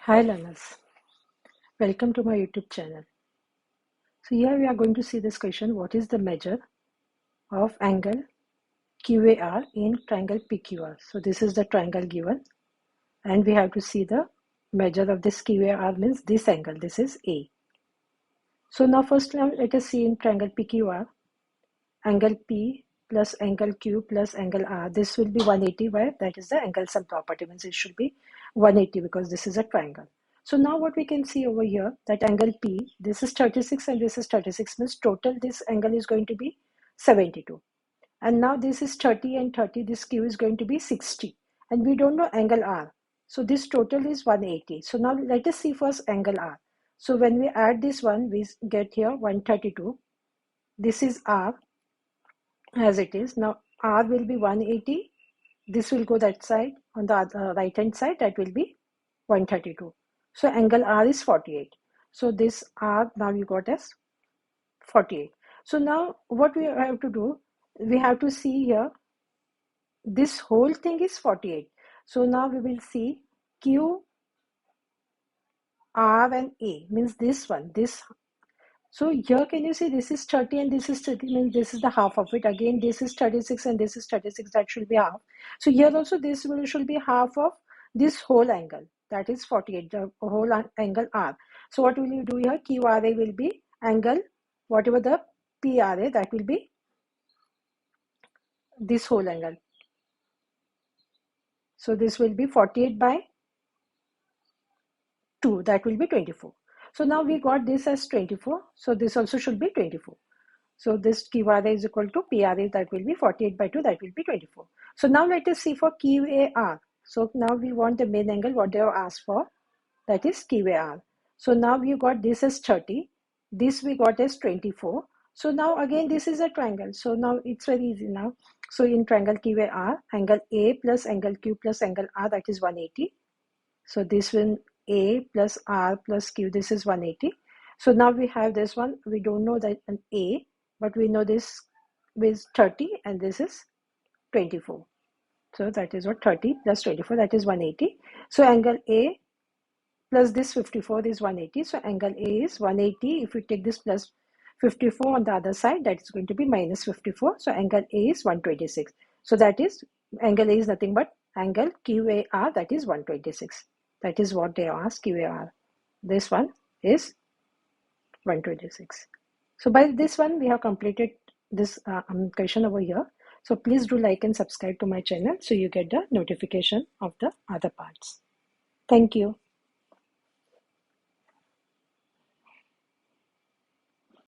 Hi learners, welcome to my YouTube channel. So here we are going to see this question, what is the measure of angle QAR in triangle PQR? So this is the triangle given and we have to see the measure of this QAR means this angle, this is A. So now first let us see in triangle PQR, angle P plus angle Q plus angle R. This will be 180 where that is the angle sum property, means it should be 180 because this is a triangle. So now what we can see over here, that angle P, this is 36 and this is 36, means total this angle is going to be 72. And now this is 30 and 30, this Q is going to be 60. And we don't know angle R. So this total is 180. So now let us see first angle R. So when we add this one, we get here 132. This is R as it is. Now R will be 180. This will go that side. On the other right hand side, that will be 132. So angle R is 48. So this R now you got as 48. So now what we have to do, we have to see here, this whole thing is 48. So now we will see Q, R and A, means this one, this. So here can you see this is 30 and this is 30, means this is the half of it. Again, this is 36 and this is 36, that should be half. So here also this should be half of this whole angle, that is 48, the whole angle R. So what will you do here? QRA will be angle, whatever the PRA, that will be this whole angle. So this will be 48 by 2, that will be 24. So now we got this as 24. So this also should be 24. So this QRA is equal to PRA, that will be 48 by 2, that will be 24. So now let us see for QAR. So now we want the main angle, what they have asked for, that is QAR. So now we got this as 30, this we got as 24. So now again this is a triangle. So now it's very easy now. So in triangle QAR, angle A plus angle Q plus angle R, that is 180. So this one A plus R plus Q, this is 180. So now we have this one, we don't know that an A, but we know this is 30 and this is 24. So that is what 30 plus 24, that is 180. So angle A plus this 54 is 180. So angle A is 180. If we take this plus 54 on the other side, that is going to be minus 54. So angle A is 126. So that is, angle A is nothing but angle QAR, that is 126. That is what they asked, QAR. This one is 126. So by this one, we have completed this question over here. So please do like and subscribe to my channel so you get the notification of the other parts. Thank you.